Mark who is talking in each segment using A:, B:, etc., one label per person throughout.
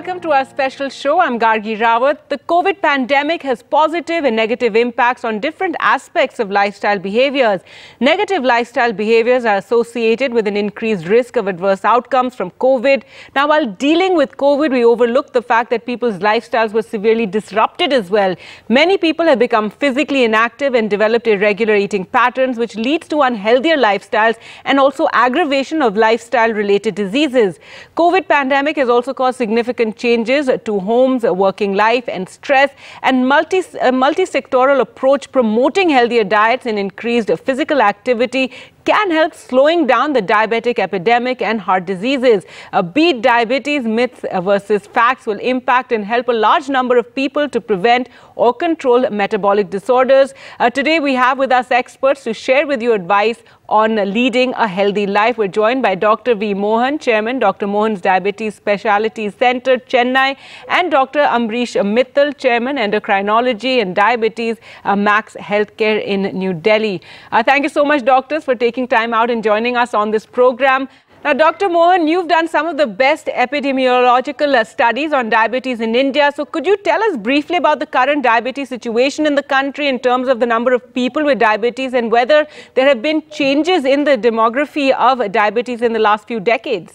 A: welcome to our special show. I'm Gargi Rawat. The COVID pandemic has positive and negative impacts on different aspects of lifestyle behaviors. Negative lifestyle behaviors are associated with an increased risk of adverse outcomes from COVID. Now, while dealing with COVID, we overlooked the fact that people's lifestyles were severely disrupted as well. Many people have become physically inactive and developed irregular eating patterns, which leads to unhealthier lifestyles and also aggravation of lifestyle-related diseases. COVID pandemic has also caused significant changes to homes, working life and stress, and multi-sectoral approach promoting healthier diets and increased physical activity can help slowing down the diabetic epidemic and heart diseases. Beat diabetes myths versus facts will impact and help a large number of people to prevent or control metabolic disorders. Today we have with us experts to share with you advice on leading a healthy life. We're joined by Dr. V. Mohan, Chairman, Dr. Mohan's Diabetes Specialty Center, Chennai, and Dr. Amrish Mittal, Chairman, Endocrinology and Diabetes, Max Healthcare in New Delhi. Thank you so much, doctors, for taking time out and joining us on this program. Now, Dr. Mohan, you've done some of the best epidemiological studies on diabetes in India. So could you tell us briefly about the current diabetes situation in the country in terms of the number of people with diabetes and whether there have been changes in the demography of diabetes in the last few decades?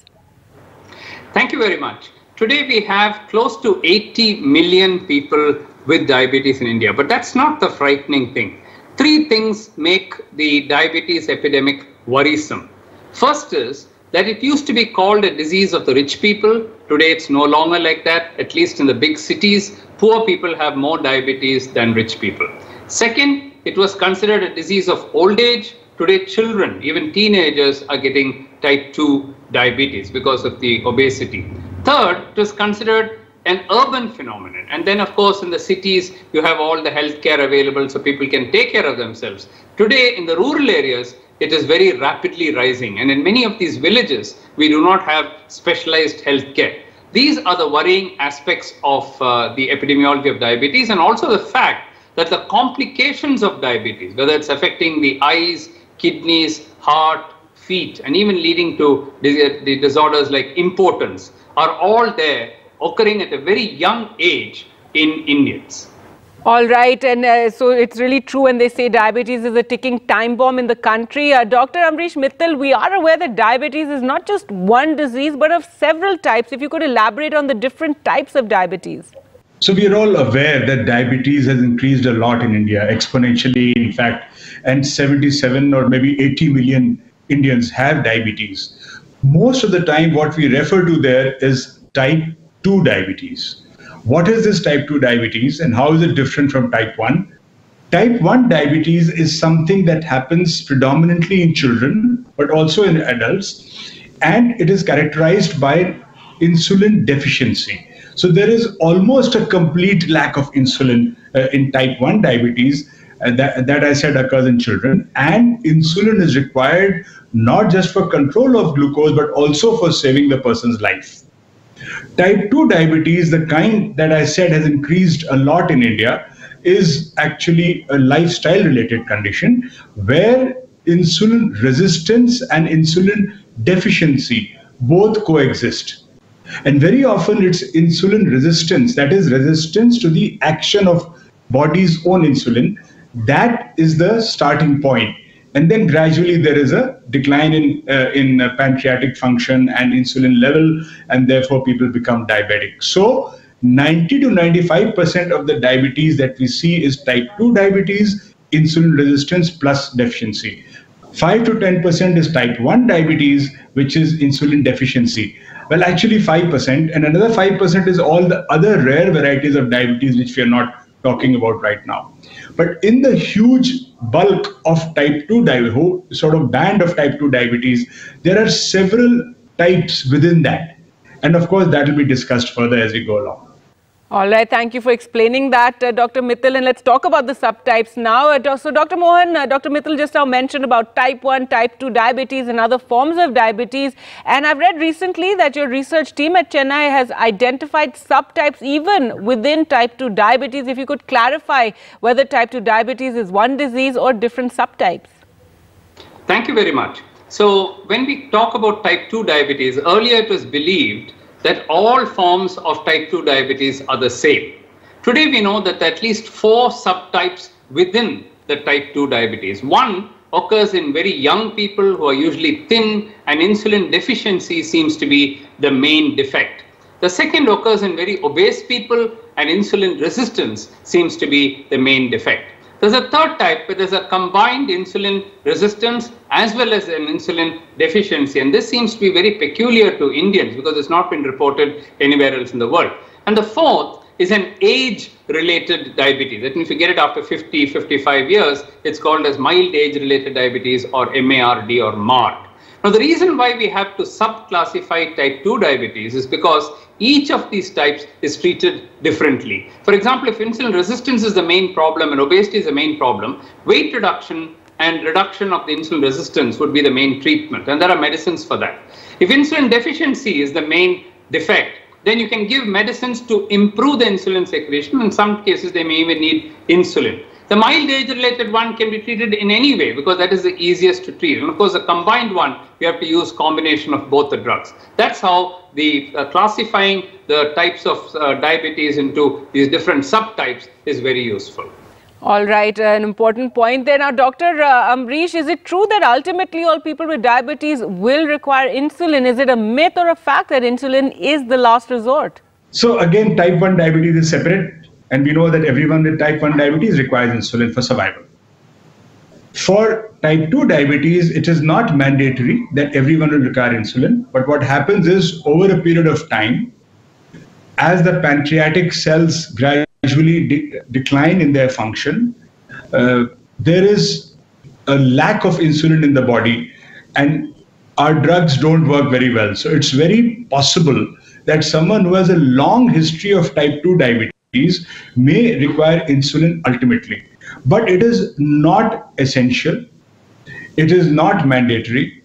B: Thank you very much. Today we have close to 80 million people with diabetes in India, but that's not the frightening thing. Three things make the diabetes epidemic worrisome. First is that it used to be called a disease of the rich people. Today it's no longer like that. At least in the big cities, poor people have more diabetes than rich people. Second, it was considered a disease of old age. Today children, even teenagers, are getting type 2 diabetes because of the obesity. Third, it was considered an urban phenomenon. And then, of course, in the cities, you have all the healthcare available so people can take care of themselves. Today, in the rural areas, it is very rapidly rising. And in many of these villages, we do not have specialized healthcare. These are the worrying aspects of the epidemiology of diabetes, and also the fact that the complications of diabetes, whether it's affecting the eyes, kidneys, heart, feet, and even leading to the disorders like impotence, are all there, occurring at a very young age in Indians.
A: All right, and so it's really true when they say diabetes is a ticking time bomb in the country. Dr. Amrish Mittal, we are aware that diabetes is not just one disease, but of several types. If you could elaborate on the different types of diabetes.
C: So we are all aware that diabetes has increased a lot in India, exponentially, in fact, and 77 or maybe 80 million Indians have diabetes. Most of the time, what we refer to there is type 2 diabetes. What is this type 2 diabetes and how is it different from type 1? Type 1 diabetes is something that happens predominantly in children, but also in adults, and it is characterized by insulin deficiency. So there is almost a complete lack of insulin in type 1 diabetes that I said occurs in children, and insulin is required not just for control of glucose, but also for saving the person's life. Type 2 diabetes, the kind that I said has increased a lot in India, is actually a lifestyle related condition where insulin resistance and insulin deficiency both coexist. And very often it's insulin resistance, that is resistance to the action of body's own insulin, that is the starting point. And then gradually there is a decline in pancreatic function and insulin level, and therefore people become diabetic. So 90 to 95% of the diabetes that we see is type 2 diabetes, insulin resistance plus deficiency. 5 to 10% is type 1 diabetes, which is insulin deficiency. Well, actually 5%, and another 5% is all the other rare varieties of diabetes, which we are not talking about right now. But in the huge bulk of type 2 diabetes, sort of band of type 2 diabetes, there are several types within that. And of course, that will be discussed further as we go along.
A: All right, thank you for explaining that, Dr. Mittal. And let's talk about the subtypes now. So Dr. Mohan, Dr. Mittal just now mentioned about type 1, type 2 diabetes and other forms of diabetes. And I've read recently that your research team at Chennai has identified subtypes even within type 2 diabetes. If you could clarify whether type 2 diabetes is one disease or different subtypes.
B: Thank you very much. So when we talk about type 2 diabetes, earlier it was believed that all forms of type 2 diabetes are the same. Today we know that there are at least 4 subtypes within the type 2 diabetes. One occurs in very young people who are usually thin, and insulin deficiency seems to be the main defect. The second occurs in very obese people, and insulin resistance seems to be the main defect. There's a third type where there's a combined insulin resistance as well as an insulin deficiency, and this seems to be very peculiar to Indians because it's not been reported anywhere else in the world. And the fourth is an age-related diabetes. That means if you get it after 50, 55 years, it's called as mild age-related diabetes, or MARD or MARD. Now, the reason why we have to subclassify type 2 diabetes is because each of these types is treated differently. For example, if insulin resistance is the main problem and obesity is the main problem, weight reduction and reduction of the insulin resistance would be the main treatment, and there are medicines for that. If insulin deficiency is the main defect, then you can give medicines to improve the insulin secretion. In some cases, they may even need insulin. The mild age-related one can be treated in any way because that is the easiest to treat. And of course, the combined one, you have to use combination of both the drugs. That's how the classifying the types of diabetes into these different subtypes is very useful.
A: All right, an important point there. Now, Dr. Amrish, is it true that ultimately all people with diabetes will require insulin? Is it a myth or a fact that insulin is the last resort?
C: So again, type 1 diabetes is separate, and we know that everyone with type 1 diabetes requires insulin for survival. For type 2 diabetes, it is not mandatory that everyone will require insulin, but what happens is over a period of time, as the pancreatic cells gradually decline in their function, there is a lack of insulin in the body, and our drugs don't work very well. So it's very possible that someone who has a long history of type 2 diabetes may require insulin ultimately. But it is not essential, it is not mandatory,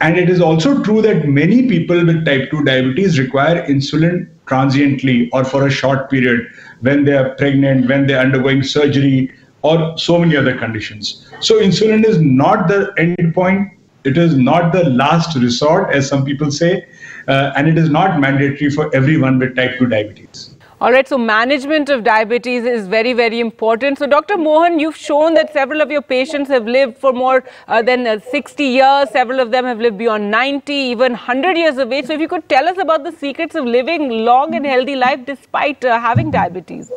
C: and it is also true that many people with type 2 diabetes require insulin transiently or for a short period when they are pregnant, when they are undergoing surgery, or so many other conditions. So insulin is not the end point, it is not the last resort, as some people say, and it is not mandatory for everyone with type 2 diabetes.
A: All right, so management of diabetes is very, very important. So, Dr. Mohan, you've shown that several of your patients have lived for more than 60 years. Several of them have lived beyond 90, even 100 years of age. So, if you could tell us about the secrets of living long and healthy life despite having diabetes.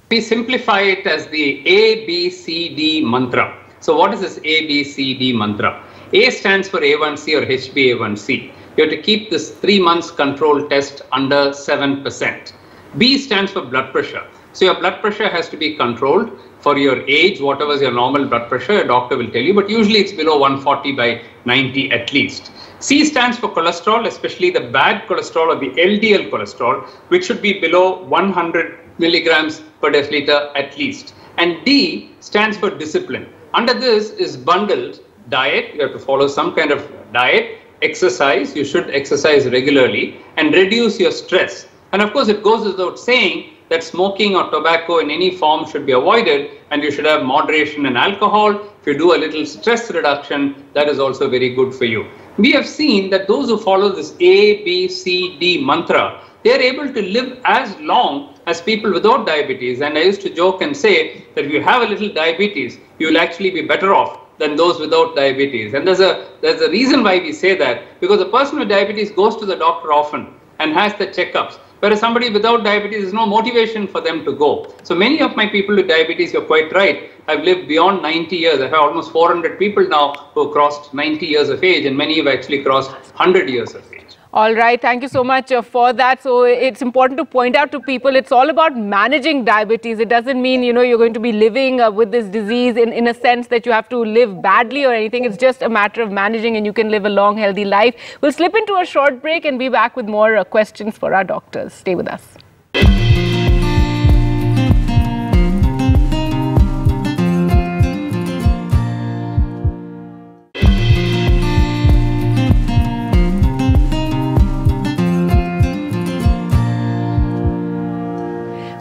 B: We simplify it as the ABCD mantra. So, what is this ABCD mantra? A stands for A1C or HbA1c. You have to keep this 3 months control test under 7%. B stands for blood pressure. So your blood pressure has to be controlled for your age, whatever is your normal blood pressure, your doctor will tell you, but usually it's below 140/90 at least. C stands for cholesterol, especially the bad cholesterol or the LDL cholesterol, which should be below 100 milligrams per deciliter at least. And D stands for discipline. Under this is bundled diet. You have to follow some kind of diet, exercise, you should exercise regularly, and reduce your stress. And of course, it goes without saying that smoking or tobacco in any form should be avoided, and you should have moderation in alcohol. If you do a little stress reduction, that is also very good for you. We have seen that those who follow this A, B, C, D mantra, they are able to live as long as people without diabetes. And I used to joke and say that if you have a little diabetes, you will actually be better off than those without diabetes. And there's a reason why we say that, because a person with diabetes goes to the doctor often and has the checkups, whereas somebody without diabetes, there's no motivation for them to go. So many of my people with diabetes, you're quite right, have lived beyond 90 years. I have almost 400 people now who have crossed 90 years of age, and many have actually crossed 100 years of age.
A: All right, thank you so much for that. So it's important to point out to people, it's all about managing diabetes. It doesn't mean, you know, you're going to be living with this disease in a sense that you have to live badly or anything. It's just a matter of managing, and you can live a long, healthy life. We'll slip into a short break and be back with more questions for our doctors. Stay with us.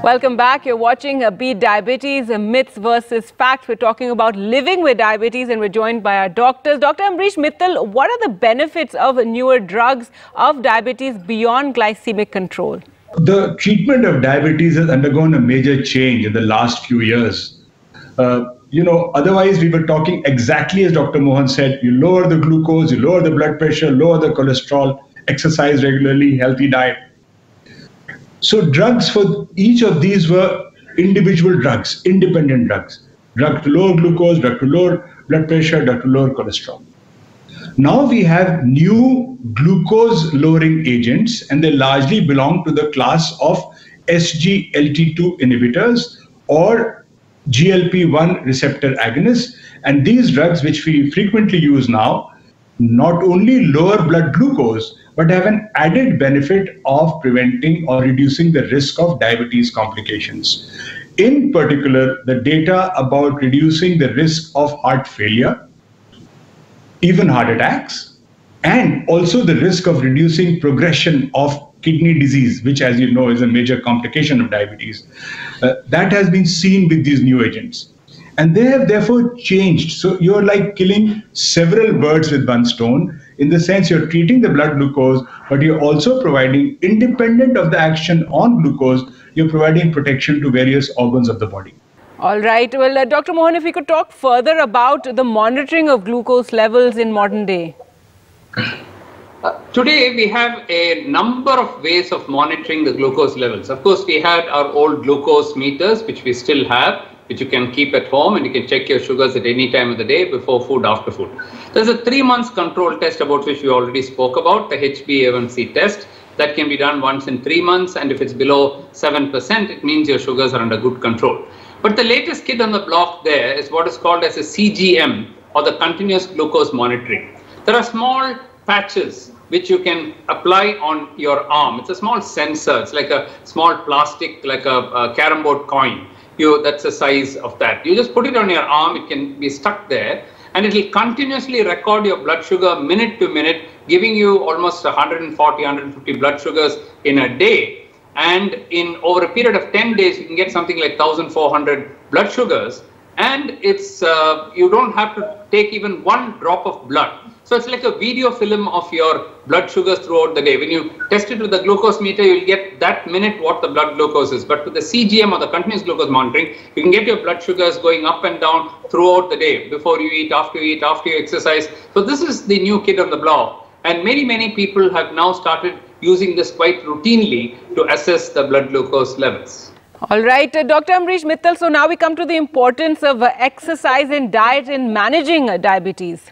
A: Welcome back. You're watching Beat Diabetes, Myths versus Facts. We're talking about living with diabetes and we're joined by our doctors. Dr. Amrish Mittal, what are the benefits of newer drugs of diabetes beyond glycemic control?
C: The treatment of diabetes has undergone a major change in the last few years. Otherwise we were talking exactly as Dr. Mohan said, you lower the glucose, you lower the blood pressure, lower the cholesterol, exercise regularly, healthy diet. So drugs for each of these were individual drugs, independent drugs. Drug to lower glucose, drug to lower blood pressure, drug to lower cholesterol. Now we have new glucose lowering agents and they largely belong to the class of SGLT2 inhibitors or GLP-1 receptor agonists. And these drugs, which we frequently use now, not only lower blood glucose, but have an added benefit of preventing or reducing the risk of diabetes complications. In particular, the data about reducing the risk of heart failure, even heart attacks, and also the risk of reducing progression of kidney disease, which, as you know, is a major complication of diabetes. That has been seen with these new agents. And they have therefore changed. So you're like killing several birds with one stone, in the sense you're treating the blood glucose, but you're also providing, independent of the action on glucose, you're providing protection to various organs of the body.
A: All right. Well, Dr. Mohan, if we could talk further about the monitoring of glucose levels in modern day.
B: Today, we have a number of ways of monitoring the glucose levels. Of course, we had our old glucose meters, which we still have, which you can keep at home and you can check your sugars at any time of the day, before food, after food. There's a 3-month control test about which we already spoke about, the HbA1c test. That can be done once in 3 months, and if it's below 7%, it means your sugars are under good control. But the latest kid on the block there is what is called as a CGM, or the continuous glucose monitoring. There are small patches which you can apply on your arm. It's a small sensor. It's like a small plastic, like a carom board coin. That's the size of that. You just put it on your arm. It can be stuck there, and it will continuously record your blood sugar minute to minute, giving you almost 140, 150 blood sugars in a day. And in over a period of 10 days, you can get something like 1,400 blood sugars. And it's you don't have to take even one drop of blood. So it's like a video film of your blood sugars throughout the day. When you test it with the glucose meter, you'll get that minute what the blood glucose is. But with the CGM, or the continuous glucose monitoring, you can get your blood sugars going up and down throughout the day, before you eat, after you eat, after you exercise. So this is the new kid on the block. And many people have now started using this quite routinely to assess the blood glucose levels.
A: All right, Dr. Amrish Mittal, so now we come to the importance of exercise and diet in managing diabetes.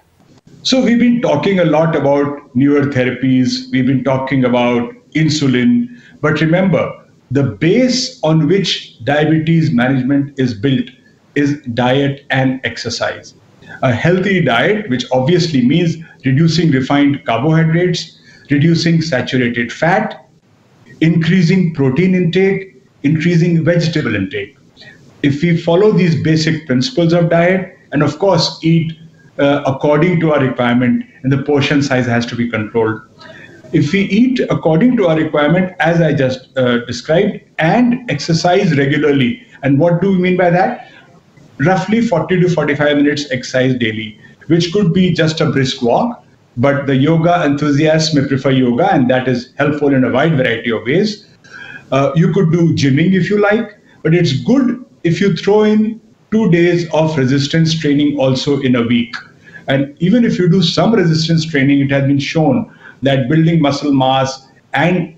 C: So we've been talking a lot about newer therapies, we've been talking about insulin, but remember, the base on which diabetes management is built is diet and exercise. A healthy diet, which obviously means reducing refined carbohydrates, reducing saturated fat, increasing protein intake, increasing vegetable intake. If we follow these basic principles of diet, and of course eat according to our requirement, and the portion size has to be controlled. If we eat according to our requirement, as I just described, and exercise regularly, and what do we mean by that? Roughly 40 to 45 minutes exercise daily, which could be just a brisk walk, but the yoga enthusiasts may prefer yoga, and that is helpful in a wide variety of ways. You could do gymming if you like, but it's good if you throw in 2 days of resistance training also in a week. And even if you do some resistance training, it has been shown that building muscle mass and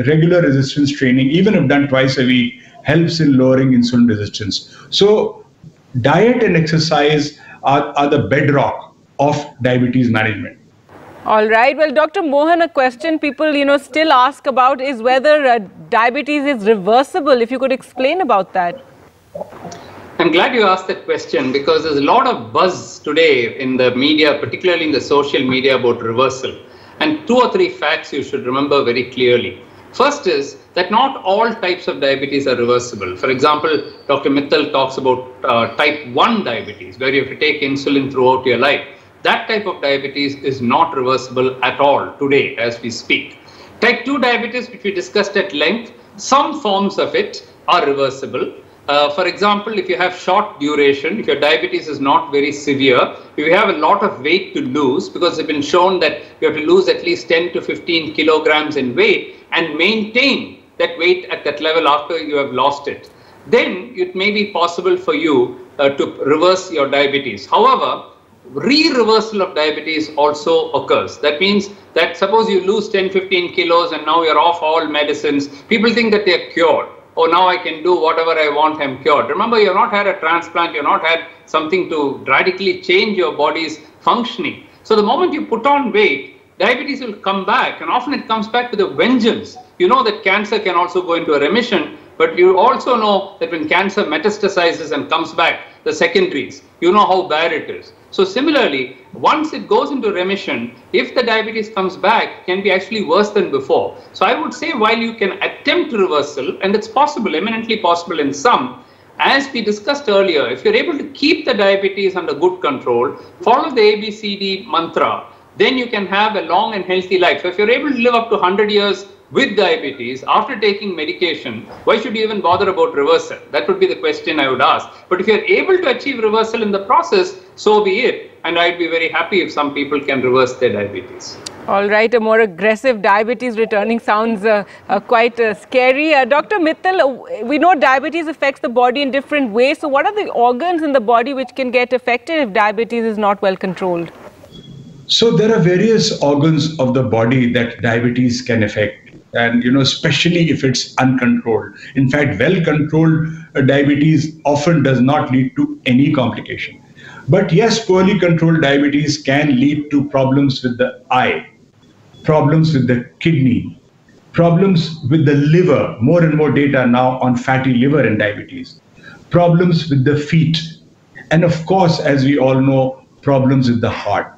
C: regular resistance training, even if done twice a week, helps in lowering insulin resistance. So diet and exercise are the bedrock of diabetes management.
A: All right. Well, Dr. Mohan, a question people, still ask about is whether diabetes is reversible. If you could explain about that.
B: I'm glad you asked that question, because there's a lot of buzz today in the media, particularly in the social media, about reversal. And 2 or 3 facts you should remember very clearly. First is that not all types of diabetes are reversible. For example, Dr. Mittal talks about type 1 diabetes, where you have to take insulin throughout your life. That type of diabetes is not reversible at all today as we speak. Type 2 diabetes, which we discussed at length, some forms of it are reversible. For example, if you have short duration, if your diabetes is not very severe, if you have a lot of weight to lose, because it's been shown that you have to lose at least 10 to 15 kilograms in weight and maintain that weight at that level after you have lost it, then it may be possible for you to reverse your diabetes. However, re-reversal of diabetes also occurs. That means that suppose you lose 10-15 kilos and now you're off all medicines, people think that they're cured. Oh, now I can do whatever I want, I'm cured. Remember, you've not had a transplant, you've not had something to radically change your body's functioning. So the moment you put on weight, diabetes will come back, and often it comes back with a vengeance. You know that cancer can also go into a remission, but you also know that when cancer metastasizes and comes back, the secondaries, you know how bad it is. So similarly, once it goes into remission, if the diabetes comes back, it can be actually worse than before. So I would say while you can attempt reversal, and it's possible, eminently possible in some, as we discussed earlier, if you're able to keep the diabetes under good control, follow the ABCD mantra, then you can have a long and healthy life. So if you're able to live up to 100 years with diabetes after taking medication, why should you even bother about reversal? That would be the question I would ask. But if you're able to achieve reversal in the process, so be it. And I'd be very happy if some people can reverse their diabetes.
A: All right, a more aggressive diabetes returning sounds quite scary. Dr. Mittal, we know diabetes affects the body in different ways. So what are the organs in the body which can get affected if diabetes is not well controlled?
C: So there are various organs of the body that diabetes can affect. And, especially if it's uncontrolled. In fact, well-controlled diabetes often does not lead to any complication. But yes, poorly controlled diabetes can lead to problems with the eye, problems with the kidney, problems with the liver, more and more data now on fatty liver and diabetes, problems with the feet, and of course, as we all know, problems with the heart.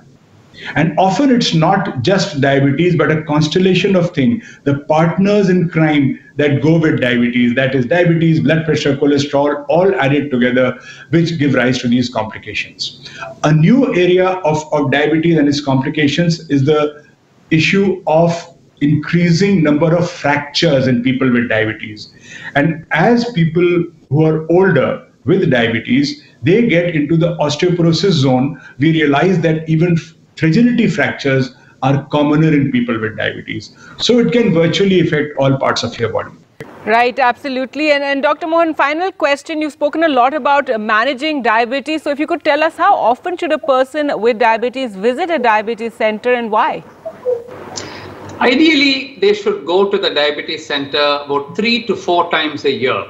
C: And often it's not just diabetes, but a constellation of things, the partners in crime that go with diabetes, that is diabetes, blood pressure, cholesterol, all added together, which give rise to these complications. A new area of diabetes and its complications is the issue of increasing number of fractures in people with diabetes. And as people who are older with diabetes, they get into the osteoporosis zone, we realize that even fragility fractures are commoner in people with diabetes. So it can virtually affect all parts of your body.
A: Right, absolutely. And Dr. Mohan, final question. You've spoken a lot about managing diabetes. So if you could tell us, how often should a person with diabetes visit a diabetes center and why?
B: Ideally, they should go to the diabetes center about 3 to 4 times a year.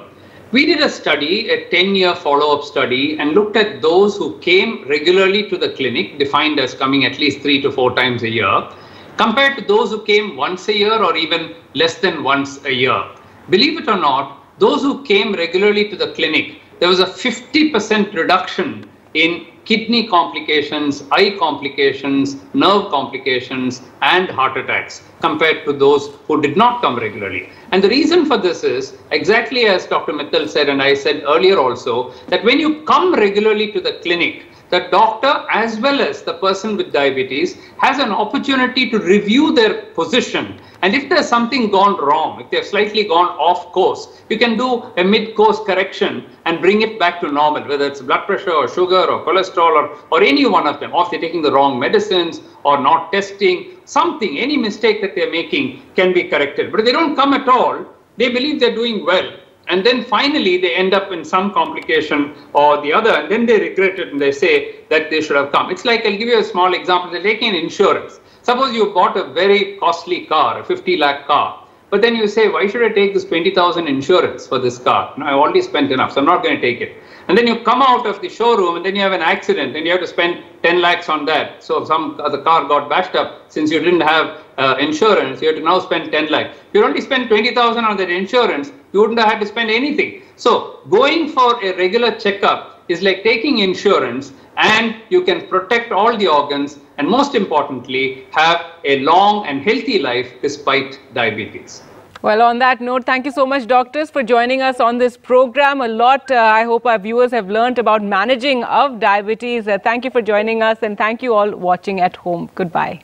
B: We did a study, a 10-year follow-up study, and looked at those who came regularly to the clinic, defined as coming at least 3 to 4 times a year, compared to those who came once a year or even less than once a year. Believe it or not, those who came regularly to the clinic, there was a 50% reduction in kidney complications, eye complications, nerve complications, and heart attacks compared to those who did not come regularly. And the reason for this is exactly as Dr. Mittal said, and I said earlier also, that when you come regularly to the clinic, the doctor as well as the person with diabetes has an opportunity to review their position. And if there's something gone wrong, if they've slightly gone off course, you can do a mid-course correction and bring it back to normal, whether it's blood pressure or sugar or cholesterol or any one of them, or if they're taking the wrong medicines or not testing, something, any mistake that they're making can be corrected. But if they don't come at all, they believe they're doing well. And then finally, they end up in some complication or the other, and then they regret it and they say that they should have come. It's like, I'll give you a small example. They're taking an insurance. Suppose you bought a very costly car, a 50 lakh car, but then you say, why should I take this 20,000 insurance for this car? No, I already spent enough, so I'm not going to take it. And then you come out of the showroom and then you have an accident and you have to spend 10 lakhs on that. So if the car got bashed up, since you didn't have insurance, you have to now spend 10 lakhs. If you only spend 20,000 on that insurance, you wouldn't have had to spend anything. So going for a regular checkup is like taking insurance, and you can protect all the organs and most importantly, have a long and healthy life despite diabetes.
A: Well, on that note, thank you so much, doctors, for joining us on this program. A lot, I hope our viewers have learned about managing of diabetes. Thank you for joining us, and thank you all watching at home. Goodbye.